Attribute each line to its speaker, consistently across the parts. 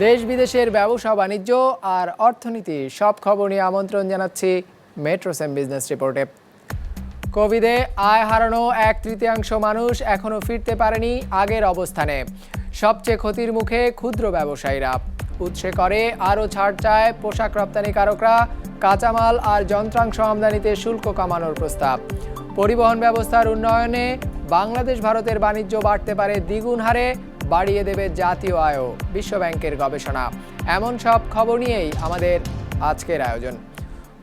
Speaker 1: দেশ বিদেশের ব্যবসা বাণিজ্য আর অর্থনীতি সব খবর নিয়ে আমন্ত্রণ জানাচ্ছি মেট্রো সেম বিজনেস রিপোর্টে। কোভিডে আয় হারানো 1/3 মানুষ এখনও ফিরতে পারেনি আগের অবস্থানে। সবচেয়ে ক্ষতির মুখে ক্ষুদ্র ব্যবসায়ীরা। উৎসে করে আরও ছাড় চায় পোশাক রপ্তানিকারকরা। কাঁচামাল আর যন্ত্রাংশ আমদানিতে শুল্ক কমানোর প্রস্তাব। পরিবহন ব্যবস্থার উন্নয়নে বাংলাদেশ ভারতের বাণিজ্য বাড়তে পারে দ্বিগুণ হারে, বাড়িয়ে দেবে জাতীয় আয়ও, বিশ্বব্যাংকের গবেষণা। এমন সব খবর নিয়েই আমাদের আজকের আয়োজন।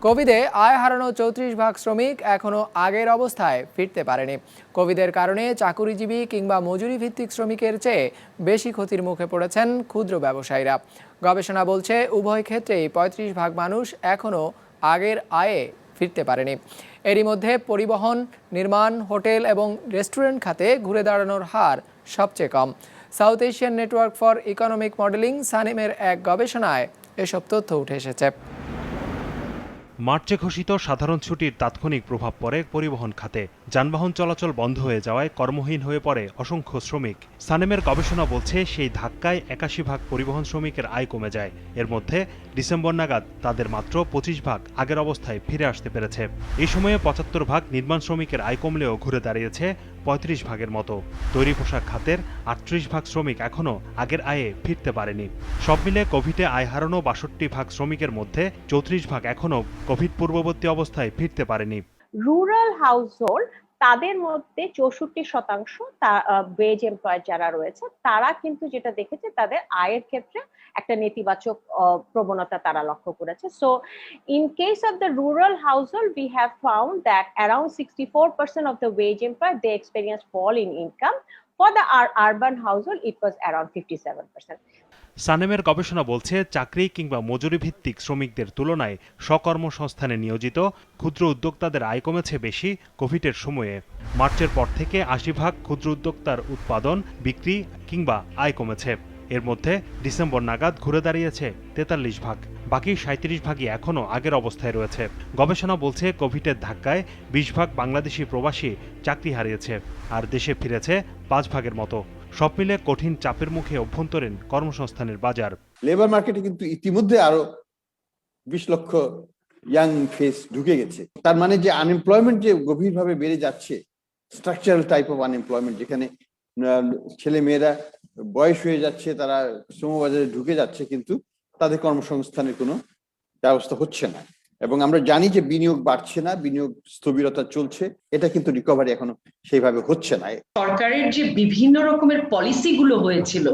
Speaker 1: কোভিডে আয় হারানো 34% শ্রমিক এখনও আগের অবস্থায় ফিরতে পারেনি। কোভিডের কারণে চাকুরিজীবী কিংবা মজুরি ভিত্তিক শ্রমিকের চেয়ে বেশি ক্ষতির মুখে পড়েছেন ক্ষুদ্র ব্যবসায়ীরা। গবেষণা বলছে উভয় ক্ষেত্রেই 35% মানুষ এখনও আগের আয়ে ফিরতে পারেনি। এরই মধ্যে পরিবহন, নির্মাণ, হোটেল এবং রেস্টুরেন্ট খাতে ঘুরে দাঁড়ানোর হার সবচেয়ে কম। South Asian network for economic modelling সানিমের এক গবেষণায় এসব তথ্য উঠে এসেছে।
Speaker 2: মার্চে ঘোষিত সাধারণ ছুটির তাৎক্ষণিক প্রভাব পড়ে পরিবহন খাতে। যানবাহন চলাচল বন্ধ হয়ে যাওয়ায় কর্মহীন হয়ে পড়ে অসংখ্য শ্রমিক। সানেমের গবেষণা বলছে সেই ধাক্কায় 81% পরিবহন শ্রমিকের আয় কমে যায়। এর মধ্যে ডিসেম্বর নাগাদ তাদের মাত্র 25% আগের অবস্থায় ফিরে আসতে পেরেছে। এই সময়ে 75% নির্মাণ শ্রমিকের আয় কমলেও ঘুরে দাঁড়িয়েছে 35%-এর মতো। তৈরি পোশাক খাতের 38% শ্রমিক এখনও আগের আয়ে ফিরতে পারেনি। সব মিলে কোভিডে আয় হারানো 62% শ্রমিকের মধ্যে 34% এখনও কোভিড পূর্ববর্তী অবস্থায় ফিরতে পারেনি।
Speaker 3: রুরাল হাউসহোল্ড তাদের মধ্যে 64% ওয়েজ এমপ্লয়ার যারা রয়েছে তারা কিন্তু যেটা দেখেছে তাদের আয়ের ক্ষেত্রে একটা নেতিবাচক প্রবণতা তারা লক্ষ্য করেছে। So in case of the rural household we have found that around 64% of the wage employer they experience fall in income. For the urban household it was around 57%.
Speaker 2: সানেমের গবেষণা বলছে চাকরি কিংবা মজুরি ভিত্তিক শ্রমিকদের তুলনায় স্বকর্মসংস্থানে নিয়োজিত ক্ষুদ্র উদ্যোক্তাদের আয় কমেছে বেশি কোভিডের সময়ে। মার্চের পর থেকে 80% ক্ষুদ্র উদ্যোক্তার উৎপাদন, বিক্রি কিংবা আয় কমেছে। এর মধ্যে ডিসেম্বর নাগাদ ঘুরে দাঁড়িয়েছে 43%। বাকি 37%ই এখনও আগের অবস্থায় রয়েছে। গবেষণা বলছে কোভিডের ধাক্কায় 20% বাংলাদেশি প্রবাসী চাকরি হারিয়েছে, আর দেশে ফিরেছে 5%-এর মতো। সব মিলে কঠিন চাপের মুখে অভ্যন্তরীণ কর্মসংস্থানের বাজার।
Speaker 4: লেবার মার্কেটে কিন্তু ইতিমধ্যে আরো 20 লক্ষ ইয়াং ফেস ঢুকে গেছে। তার মানে যে আনএমপ্লয়মেন্ট যে গভীরভাবে বেড়ে যাচ্ছে, স্ট্রাকচারাল টাইপ অফ আনএমপ্লয়মেন্ট, যেখানে ছেলে মেয়েরা বয়স হয়ে যাচ্ছে, তারা শ্রমবাজারে ঢুকে যাচ্ছে, কিন্তু তাদের কর্মসংস্থানের কোনো ব্যবস্থা হচ্ছে না। এবং আমরা জানি যে বিনিয়োগ বাড়ছে না, বিনিয়োগ স্থবিরতা চলছে, এটা কিন্তু রিকভারি এখনো সেইভাবে হচ্ছে না।
Speaker 5: সরকারের যে বিভিন্ন রকমের পলিসিগুলো হয়েছিল,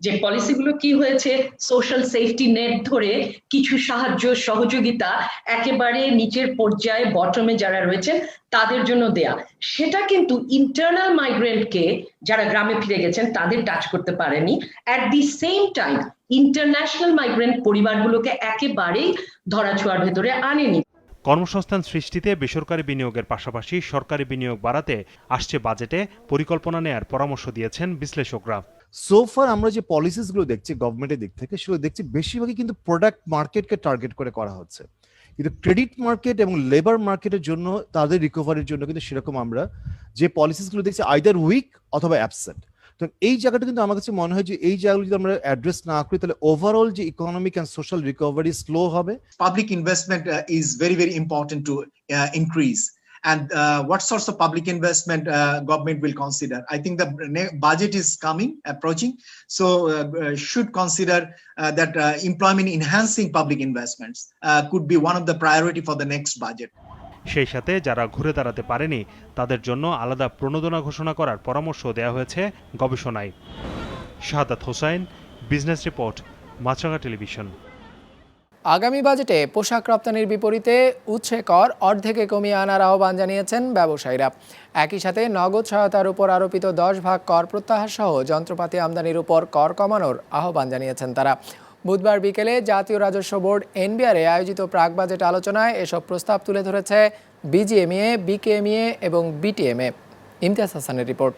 Speaker 5: যে পলিসিগুলো কি হয়েছে, সোশ্যাল সেফটি নেট ধরে কিছু সাহায্য সহযোগিতা একেবারে নিচের পর্যায়ে বটমে যারা রয়েছে তাদের জন্য দেয়া, সেটা কিন্তু ইন্টারনাল মাইগ্রেন্টকে যারা গ্রামে ফিরে গেছেন তাদের টাচ করতে পারেনি। At the same time international migrant পরিবারগুলোকে একেবারেই ধরাছোঁয়ার ভেতরে আনেনি।
Speaker 2: কর্মসংস্থান সৃষ্টিতে বেসরকারি বিনিয়োগের পাশাপাশি সরকারি বিনিয়োগ বাড়াতে আসছে বাজেটে পরিকল্পনা নেয়ার পরামর্শ দিয়েছেন বিশ্লেষকরা।
Speaker 6: সোফার আমরা যে পলিসিস গুলো দেখছি গভর্নমেন্টের দিক থেকে, সেগুলো দেখছি বেশিরভাগই কিন্তু প্রোডাক্ট মার্কেটকে টার্গেট করে করা হচ্ছে, কিন্তু ক্রেডিট মার্কেট এবং লেবার মার্কেটের জন্য তাদের রিকভারির জন্য কিন্তু সেরকম আমরা যে পলিসিস গুলো দেখছি আইদার উইক অথবা অ্যাবসেন্ট। তো এই জায়গাটা কিন্তু আমার কাছে মনে হয় যে এই জায়গাগুলো যদি আমরা অ্যাড্রেস না করি তাহলে ওভারঅল যে economic and social recovery slow হবে।
Speaker 7: Public investment is very, very important to increase. And what sorts of public investment government will consider? I think the budget is approaching, so should consider that employment enhancing public investments could be one of the priority for the next budget.
Speaker 2: সেই সাথে যারা ঘুরে দাঁড়াতে পারেনি তাদের জন্য আলাদা প্রণোদনা ঘোষণা করার পরামর্শ দেওয়া হয়েছে গবেষণায়। শাহাদাত হোসাইন, বিজনেস রিপোর্ট, মাছরাঙা টেলিভিশন।
Speaker 1: আগামী বাজেটে পোশাক রপ্তানির বিপরীতে উৎসে কর অর্ধেকে কমিয়ে আনার আহ্বান জানিয়েছেন ব্যবসায়ীরা। একই সাথে নগদ সহায়তার উপর আরোপিত 10% কর প্রত্যাহার সহ যন্ত্রপাতি আমদানির উপর কর কমানোর আহ্বান জানিয়েছেন তারা। বুধবার বিকেলে জাতীয় রাজস্ব বোর্ড এনবিআরে আয়োজিত প্রাক বাজেট আলোচনায় এসব প্রস্তাব তুলে ধরেছে বিজিএমইএ, বিকেএমইএ এবং বিটিএমএ। ইমতিয়াজ হাসানের রিপোর্ট।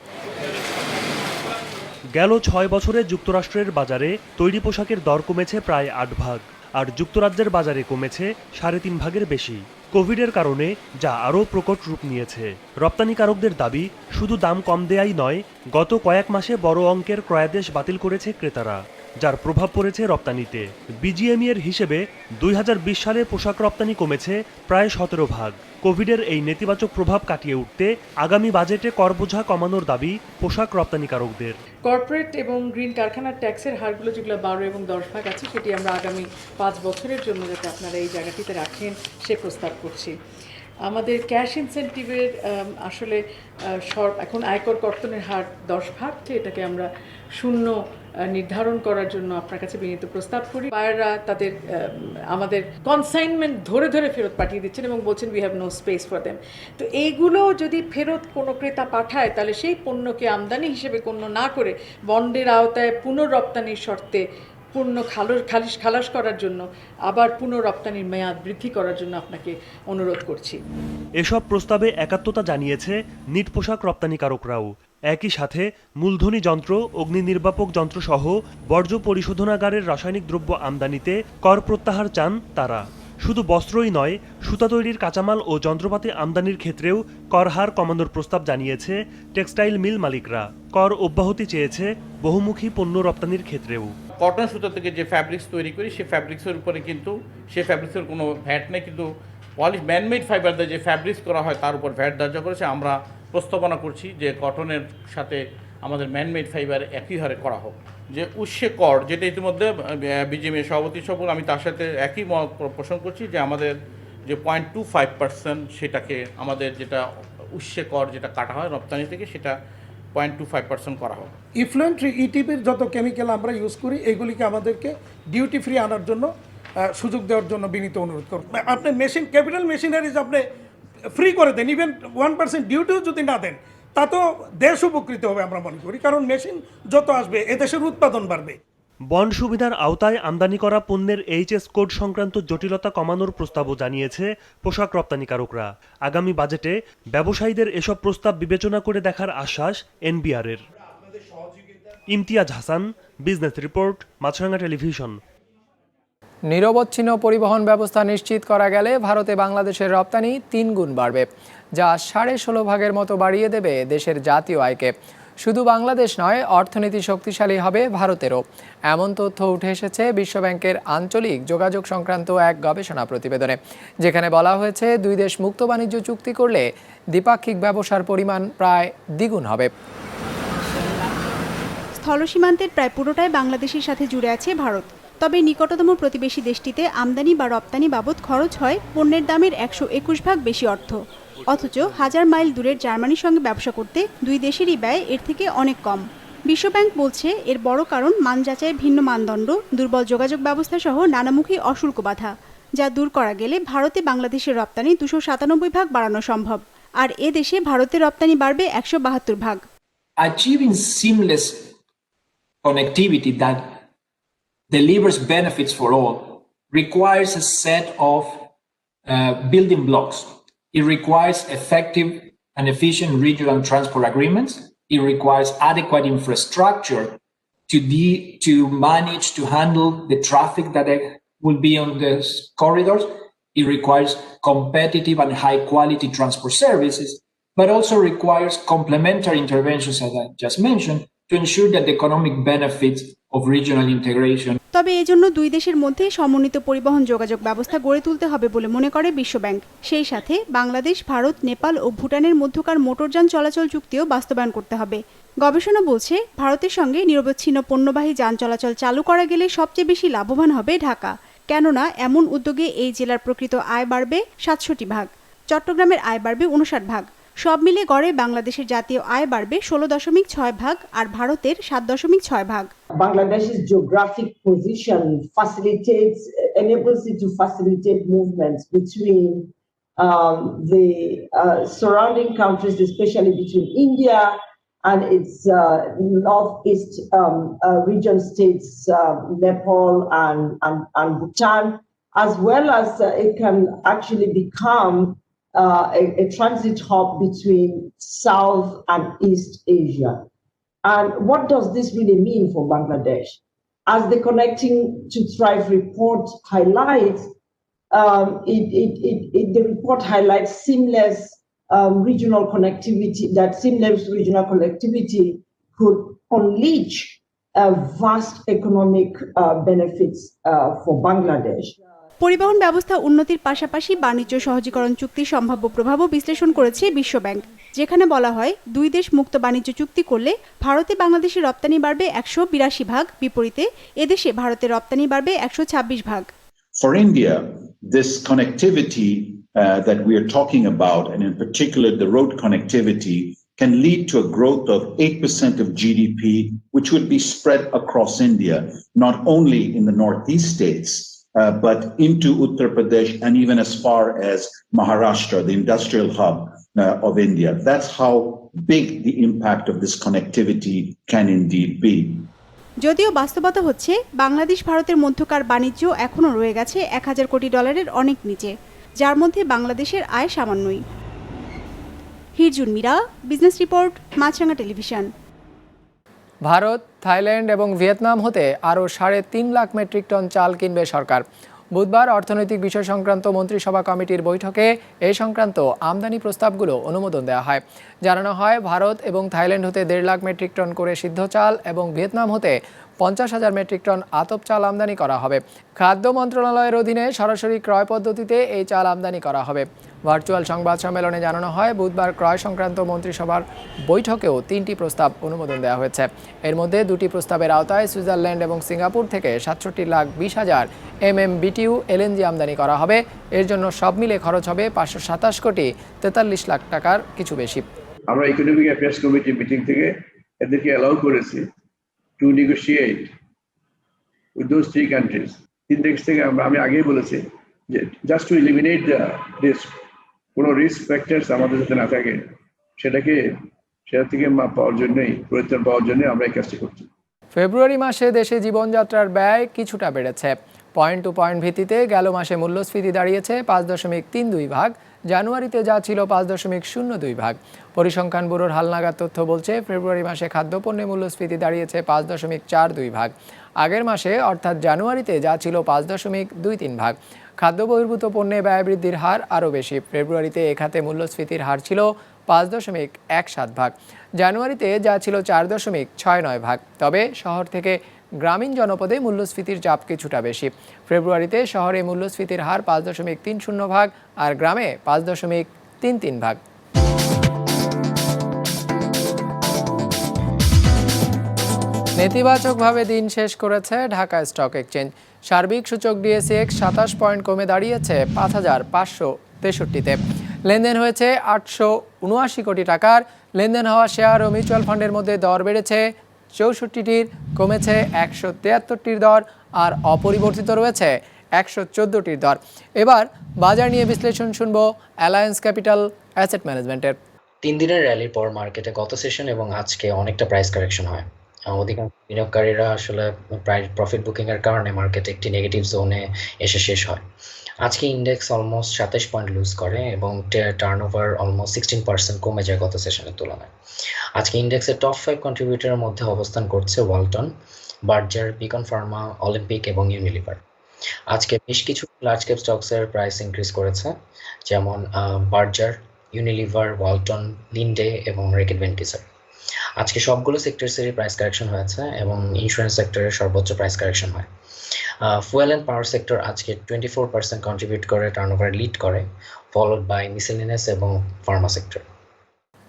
Speaker 8: গেল 6 বছরে যুক্তরাষ্ট্রের বাজারে তৈরি পোশাকের দর কমেছে প্রায় 8%, আর যুক্তরাজ্যের বাজারে কমেছে 3.5%-এর বেশি। কোভিডের কারণে যা আরও প্রকট রূপ নিয়েছে। রপ্তানিকারকদের দাবি, শুধু দাম কম দেয়াই নয়, গত কয়েক মাসে বড় অঙ্কের ক্রয়াদেশ বাতিল করেছে ক্রেতারা। যার প্রভাব পড়েছে রপ্তানিতে। বিজিএমই এর হিসেবে 2020 সালে পোশাক রপ্তানি কমেছে প্রায় 17%। কোভিডের এই নেতিবাচক প্রভাব কাটিয়ে উঠতে আগামী বাজেটে কর বোঝা কমানোর দাবি পোশাক রপ্তানিকারকদের।
Speaker 9: কর্পোরেট এবং গ্রিন কারখানার ট্যাক্সের হারগুলো যেগুলো 12 এবং 10 ভাগ আছে, সেটি আমরা আগামী 5 বছরের জন্য যাতে আপনারা এই জায়গাটিতে রাখেন সে প্রস্তাব করছি। আমাদের ক্যাশ ইনসেন্টিভের আসলে এখন আয়কর কর্তনের হার 10 ভাগ, এটাকে আমরা 0 নির্ধারণ করার জন্য আপনার কাছে বিনীত প্রস্তাব করি। বায়াররা তাদের আমাদের কনসাইনমেন্ট ধরে ধরে ফেরত পাঠিয়ে দিচ্ছেন এবং বলছেন we have no space for them. তো এইগুলো যদি ফেরত কোনো ক্রেতা পাঠায়, তাহলে সেই পণ্যকে আমদানি হিসেবে গণ্য না করে বন্ডের আওতায় পুনঃরপ্তানির শর্তে পূর্ণ খালাস করার জন্য আবার পুনঃরপ্তানির মেয়াদ বৃদ্ধি করার জন্য আপনাকে অনুরোধ করছি।
Speaker 8: এসব প্রস্তাবে একাত্মতা জানিয়েছে নিট পোশাক রপ্তানিকারকরাও। একই সাথে মূলধনী যন্ত্র, অগ্নি নির্বাপক যন্ত্র সহ বর্জ্য পরিশোধনাগারের রাসায়নিক দ্রব্য আমদানিতে কর প্রত্যাহার চান তারা। শুধু বস্ত্রই নয়, সুতা তৈরির কাঁচামাল ও যন্ত্রপাতি আমদানির ক্ষেত্রেও কর হার কমানোর প্রস্তাব জানিয়েছে টেক্সটাইল মিল মালিকরা। কর অব্যাহতি চেয়েছে বহুমুখী পণ্য রপ্তানির ক্ষেত্রেও।
Speaker 10: কটন সুতা থেকে যে ফ্যাব্রিক্স তৈরি করি, সেই ফ্যাব্রিক্সের উপরে কিন্তু সেই ফ্যাব্রিক্সের কোনো ভ্যাট নেই, কিন্তু ম্যানমেড ফাইবার দিয়ে যে ফ্যাব্রিক্স করা হয় তার উপর ভ্যাট ধার্য করেছে। আমরা প্রস্তাবনা করছি যে কটনের সাথে আমাদের ম্যানমেড ফাইবার একই হারে করা হোক। যে উৎসে কর, যেটা ইতিমধ্যে বিজিএমএ সভাপতি সফল, আমি তার সাথে একই মত পোষণ করছি যে আমাদের যে 0.25% সেটাকে আমাদের যেটা উৎসে কর যেটা কাটা হয় রপ্তানি থেকে, সেটা 0.25% করা হোক।
Speaker 11: ইফ্লুয়েন্ট ইটিপির যত কেমিক্যাল আমরা ইউজ করি, এইগুলিকে আমাদেরকে ডিউটি ফ্রি আনার জন্য সুযোগ দেওয়ার জন্য বিনীত অনুরোধ করব। আপনি মেশিন, ক্যাপিটাল মেশিনারিজ আপনি ফ্রি করে দেন, ইভেন 1% ডিউটিও যদি না দেন, তা তো দেশ উপকৃত হবে আমরা মনে করি, কারণ মেশিন যত আসবে এদেশের উৎপাদন বাড়বে।
Speaker 8: বন্ড সুবিধার আওতায় আমদানি করা পণ্যের এইচএস কোড সংক্রান্ত জটিলতা কমানোর প্রস্তাবও জানিয়েছে পোশাক রপ্তানিকারকরা। আগামী বাজেটে ব্যবসায়ীদের এসব প্রস্তাব বিবেচনা করে দেখার আশ্বাস এনবিআরের। ইমতিয়াজ হাসান, বিজনেস রিপোর্ট, মাছরাঙা টেলিভিশন।
Speaker 1: নিরবচ্ছিন্ন পরিবহন ব্যবস্থা নিশ্চিত করা গেলে ভারতে বাংলাদেশের রপ্তানি 3 গুণ বাড়বে, যা 16.5 ভাগের মতো বাড়িয়ে দেবে দেশের জাতীয় আয়কে। শুধু বাংলাদেশ নয়, অর্থনীতি শক্তিশালী হবে ভারতেরও। এমন তথ্য উঠে এসেছে বিশ্বব্যাংকের আঞ্চলিক যোগাযোগ সংক্রান্ত এক গবেষণা প্রতিবেদনে, যেখানে বলা হয়েছে 2 দেশ মুক্ত বাণিজ্য চুক্তি করলে দ্বিপাক্ষিক ব্যবসার পরিমাণ প্রায় দ্বিগুণ হবে।
Speaker 12: স্থল সীমান্তের প্রায় পুরোটাই বাংলাদেশের সাথে জুড়ে আছে ভারত। তবে নিকটতম প্রতিবেশী দেশটিতে আমদানি বা রপ্তানি বাবদ খরচ হয় পণ্যের দামের 121 ভাগ বেশি অর্থ। অথচ 1000 মাইল দূরের জার্মানির সঙ্গে ব্যবসা করতে 2 দেশেরই ব্যয় এর থেকে অনেক কম। বিশ্বব্যাংক বলছে এর বড় কারণ মান যাচাইয়ের ভিন্ন মানদণ্ড, দুর্বল যোগাযোগ ব্যবস্থা সহ নানামুখী অশুল্ক বাধা, যা দূর করা গেলে ভারতে বাংলাদেশের রপ্তানি 297 ভাগ বাড়ানো সম্ভব। আর এ দেশে ভারতের রপ্তানি বাড়বে 172 ভাগ।
Speaker 13: Achieving seamless connectivity that delivers benefits for all requires a set of building blocks. It requires effective and efficient regional transport agreements. It requires adequate infrastructure to manage to handle the traffic that will be on the corridors. It requires competitive and high quality transport services, but also requires complementary interventions, as I just mentioned, to ensure that the economic benefits of regional integration.
Speaker 12: তবে এজন্য 2 দেশের মধ্যে সমন্বিত পরিবহন যোগাযোগ ব্যবস্থা গড়ে তুলতে হবে বলে মনে করে বিশ্বব্যাংক। সেই সাথে বাংলাদেশ, ভারত, নেপাল ও ভুটানের মধ্যকার মোটরযান চলাচল চুক্তিও বাস্তবায়ন করতে হবে। গবেষণা বলছে ভারতের সঙ্গে নিরবচ্ছিন্ন পণ্যবাহী যান চলাচল চালু করা গেলে সবচেয়ে বেশি লাভবান হবে ঢাকা, কেননা এমন উদ্যোগে এই জেলার প্রকৃত আয় বাড়বে 67 ভাগ, চট্টগ্রামের আয় বাড়বে 59 ভাগ। সব মিলে গড়ে বাংলাদেশের জাতীয় আয় বাড়বে 16.6 ভাগ আর ভারতের 7.6 ভাগ।
Speaker 14: Bangladesh's geographic position enables it to facilitate movements between the surrounding countries, especially between India and its northeast region states, Nepal and Bhutan, as well as it can actually become a transit hub between South and East Asia. And what does this really mean for Bangladesh? As the Connecting to Thrive report highlights, the report highlights seamless regional connectivity, that seamless regional connectivity could unleash vast economic benefits for Bangladesh.
Speaker 12: পরিবহন ব্যবস্থা উন্নতির পাশাপাশি বাণিজ্য সহজীকরণ চুক্তির সম্ভাব্য প্রভাবও বিশ্লেষণ করেছে বিশ্বব্যাংক, যেখানে বলা হয় দুই দেশ মুক্ত বাণিজ্য চুক্তি করলে ভারতে বাংলাদেশের রপ্তানি বাড়বে 182 ভাগ, বিপরীতে এদেশে ভারতের রপ্তানি বাড়বে 126 ভাগ।
Speaker 15: For India, this connectivity that we are talking about, and in particular the road connectivity, can lead to a growth of 8% of GDP, which would be spread across India, not only in the northeast states, but into Uttar Pradesh and even as far as Maharashtra, the industrial hub of India. That's how big the impact of this connectivity can indeed be.
Speaker 12: যদিও বাস্তবতা হচ্ছে বাংলাদেশ ভারতের মধ্যকার বাণিজ্য এখনও রয়ে গেছে $1000 কোটি অনেক নিচে, যার মধ্যে বাংলাদেশের আয় সামান্যই। হিরজুন মীরা, বিজনেস রিপোর্ট, মাছরাঙা টেলিভিশন।
Speaker 1: ভারত, থাইল্যান্ড এবং ভিয়েতনাম হতে আরও 3.5 লাখ মেট্রিক টন চাল কিনবে সরকার। বুধবার অর্থনৈতিক বিষয় সংক্রান্ত মন্ত্রিসভা কমিটির বৈঠকে এই সংক্রান্ত আমদানি প্রস্তাবগুলো অনুমোদন দেওয়া হয়। জানানো হয়, ভারত এবং থাইল্যান্ড হতে 1.5 লাখ মেট্রিক টন করে সিদ্ধ চাল এবং ভিয়েতনাম হতে 50,000 মেট্রিক টন আতপ চাল আমদানি করা হবে। খাদ্য মন্ত্রণালয়ের অধীনে সরাসরি ক্রয় পদ্ধতিতে এই চাল আমদানি করা হবে। ভার্চুয়াল সংবাদ সম্মেলনে জানানো হয়, বুধবার ক্রয় সংক্রান্ত মন্ত্রিসভার বৈঠকেও 3টি প্রস্তাব অনুমোদন দেওয়া হয়েছে। এর মধ্যে 2টি প্রস্তাবের আওতায় সুইজারল্যান্ড এবং সিঙ্গাপুর থেকে 67,20,000 MMBTU এলএনজি আমদানি করা হবে। এর জন্য সব মিলে খরচ হবে 527 কোটি 43 লাখ টাকার কিছু বেশি।
Speaker 16: আমরা ইকোনমিক অ্যাফেয়ার্স কমিটি মিটিং থেকে এদেরকে অ্যালাউ করেছি to negotiate with those 3 countries. 3 দেশ থেকে আমি আগেই বলেছি যে just to eliminate the risk, কোনো রিস্ক ফ্যাক্টরস আমাদের যাতে না থাকে, সেটা থেকে পাওয়ার জন্যই, পরিত্রাণ পাওয়ার জন্য আমরা এই কাজটি করছি।
Speaker 1: ফেব্রুয়ারি মাসে দেশে জীবনযাত্রার ব্যয় কিছুটা বেড়েছে। পয়েন্ট টু পয়েন্ট ভিত্তিতে গেল মাসে মূল্যস্ফীতি দাঁড়িয়েছে 5.32 ভাগ, জানুয়ারিতে যা ছিল 5.02 ভাগ। পরিসংখ্যান ব্যুরোর হালনাগাদ তথ্য বলছে, ফেব্রুয়ারি মাসে খাদ্যপণ্যে মূল্যস্ফীতি দাঁড়িয়েছে 5.42 ভাগ। আগের মাসে অর্থাৎ জানুয়ারিতে যা ছিল 5.23 ভাগ। খাদ্য বহির্ভূত পণ্যে ব্যয় বৃদ্ধির হার আরও বেশি। ফেব্রুয়ারিতে এ খাতে মূল্যস্ফীতির হার ছিল 5.17 ভাগ, জানুয়ারিতে যা ছিল 4.69 ভাগ। তবে শহর থেকে গ্রামীণ জনপদে মূল্যস্ফীতির চাপ কিছুটা বেশি। ফেব্রুয়ারিতে শহরে মূল্যস্ফীতির হার 5.30 ভাগ আর গ্রামে 5.33 ভাগ। নেতিবাচকভাবে দিন শেষ করেছে ঢাকা স্টক এক্সচেঞ্জ। সার্বিক সূচক DSEX 27 পয়েন্ট কমে দাঁড়িয়েছে 5,563-তে। লেনদেন হয়েছে 879 কোটি টাকার। লেনদেন হওয়া শেয়ার ও মিউচুয়াল ফান্ডের মধ্যে দর বেড়েছে 64টির, কমেছে 173টির দর, আর অপরিবর্তিত রয়েছে 114টির দর। এবার বাজার নিয়ে বিশ্লেষণ শুনব অ্যালায়েন্স ক্যাপিটাল অ্যাসেট ম্যানেজমেন্টের।
Speaker 17: 3 দিনের র্যালির পর মার্কেটে গত সেশন এবং আজকে অনেকটা প্রাইস কারেকশন হয়। অধিকাংশ বিনিয়োগকারীরা আসলে প্রফিট বুকিং এর কারণে মার্কেট একটি নেগেটিভ জোনে এসে শেষ হয়। আজকে ইন্ডেক্স অলমোস্ট 27 পয়েন্ট লুজ করে এবং টার্নওভার অলমোস্ট 16% কমে যায় গত সেশনের তুলনায়। আজকে ইন্ডেক্সের টপ 5 কন্ট্রিবিউটরের মধ্যে অবস্থান করছে Walton, Berger, Beacon Pharma, Olympic এবং ইউনিলিভার। আজকে বেশ কিছু লার্জ ক্যাপ স্টকসের প্রাইস ইনক্রিজ করেছে, যেমন বার্জার, ইউনিলিভার, ওয়ালটন, লিন্ডে এবং রেকেট ভেন্টিসার। আজকে সবগুলো সেক্টরসেরই প্রাইস কারেকশন হয়েছে এবং ইন্স্যুরেন্স সেক্টরের সর্বোচ্চ প্রাইস কারেকশন হয়। ফুয়েল অ্যান্ড পাওয়ার সেক্টর আজকে 24% কন্ট্রিবিউট করে টার্নওভারে লিড করে, ফলোড বাই মিসেলিনিয়াস এবং ফার্মা সেক্টর।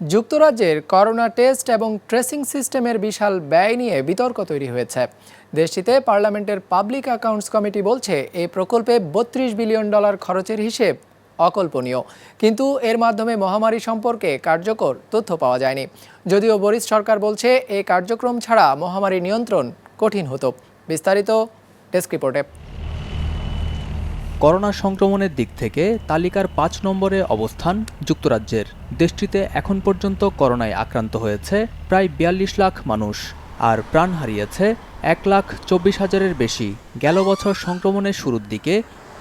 Speaker 1: যুক্তরাজ্যের করোনা টেস্ট এবং ট্রেসিং সিস্টেমের বিশাল ব্যয় নিয়ে বিতর্ক তৈরি হয়েছে। দেশটিতে পার্লামেন্টের পাবলিক অ্যাকাউন্টস কমিটি বলছে, এই প্রকল্পে $32 বিলিয়ন খরচের হিসেব অকল্পনীয়, কিন্তু এর মাধ্যমে মহামারী সম্পর্কে কার্যকর তথ্য পাওয়া যায়নি। যদিও বরিস সরকার বলছে, এই কার্যক্রম ছাড়া মহামারী নিয়ন্ত্রণ কঠিন হতো। বিস্তারিত ডেস্ক রিপোর্টে।
Speaker 18: করোনা সংক্রমণের দিক থেকে তালিকার 5 নম্বরে অবস্থান যুক্তরাজ্যের। দেশটিতে এখন পর্যন্ত করোনায় আক্রান্ত হয়েছে প্রায় 42 লাখ মানুষ, আর প্রাণ হারিয়েছে 1,24,000-এর বেশি। গেল বছর সংক্রমণের শুরুর দিকে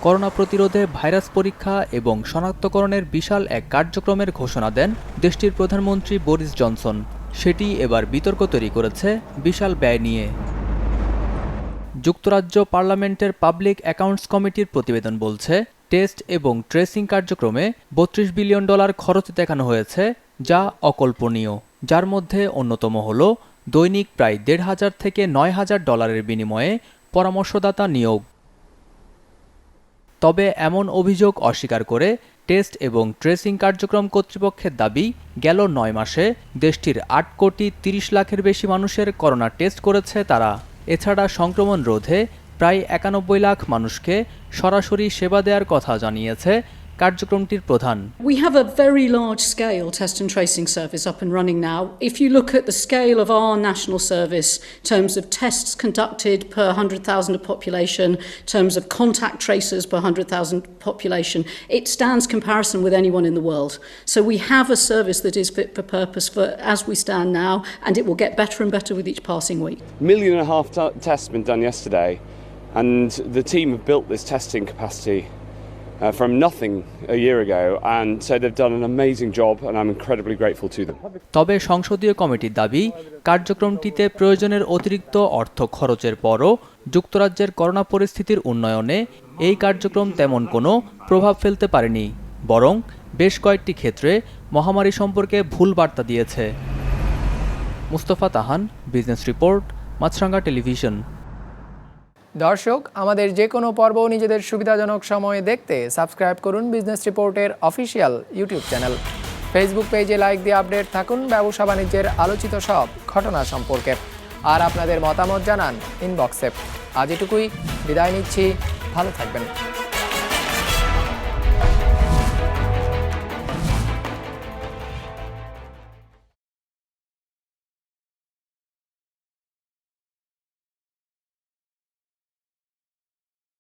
Speaker 18: করোনা প্রতিরোধে ভাইরাস পরীক্ষা এবং শনাক্তকরণের বিশাল এক কার্যক্রমের ঘোষণা দেন দেশটির প্রধানমন্ত্রী বরিস জনসন। সেটি এবার বিতর্ক তৈরি করেছে বিশাল ব্যয় নিয়ে। যুক্তরাজ্য পার্লামেন্টের পাবলিক অ্যাকাউন্টস কমিটির প্রতিবেদন বলছে, টেস্ট এবং ট্রেসিং কার্যক্রমে $32 বিলিয়ন খরচ দেখানো হয়েছে, যা অকল্পনীয়। যার মধ্যে অন্যতম হল দৈনিক প্রায় ১,৫০০ থেকে ৯,০০০ ডলারের বিনিময়ে পরামর্শদাতা নিয়োগ। তবে এমন অভিযোগ অস্বীকার করে টেস্ট এবং ট্রেসিং কার্যক্রম কর্তৃপক্ষের দাবি, গেল ৯ মাসে দেশটির ৮ কোটি ৩০ লাখের বেশি মানুষের করোনা টেস্ট করেছে তারা। এছাড়া সংক্রমণ রোধে প্রায় ৯১ লাখ মানুষকে সরাসরি সেবা দেওয়ার কথা জানিয়েছে কার্যক্রমটির প্রধান।
Speaker 19: We have a very large scale test and tracing service up and running now. If you look at the scale of our national service in terms of tests conducted per 100,000 of population, in terms of contact tracers per 100,000 population, it stands comparison with anyone in the world. So we have a service that is fit for purpose for as we stand now, and it will get better and better with each passing week.
Speaker 20: 1.5 million tests been done yesterday, and the team have built this testing capacity from nothing a year ago, and so they've done an amazing job, and I'm incredibly grateful to them.
Speaker 18: তবে সংসদীয় কমিটির দাবি, কার্যক্রমটিতে প্রয়োজনের অতিরিক্ত অর্থ খরচের পরও যুক্তরাজ্যের করোনা পরিস্থিতির উন্নয়নে এই কার্যক্রম তেমন কোনো প্রভাব ফেলতে পারেনি, বরং বেশ কয়েকটি ক্ষেত্রে মহামারী সম্পর্কে ভুল বার্তা দিয়েছে। মুস্তফা তাহান, বিজনেস রিপোর্ট, মাছরাঙ্গা টেলিভিশন।
Speaker 1: দর্শক, আমাদের যে কোনো পর্ব নিজেদের সুবিধাজনক সময়ে দেখতে সাবস্ক্রাইব করুন বিজনেস রিপোর্টের অফিসিয়াল ইউটিউব চ্যানেল। ফেসবুক পেজে লাইক দিয়ে আপডেট থাকুন ব্যবসা বাণিজ্যের আলোচিত সব ঘটনা সম্পর্কে। আর আপনাদের মতামত জানান ইনবক্সে। আজ এটুকুই, বিদায় নিচ্ছি, ভালো থাকবেন।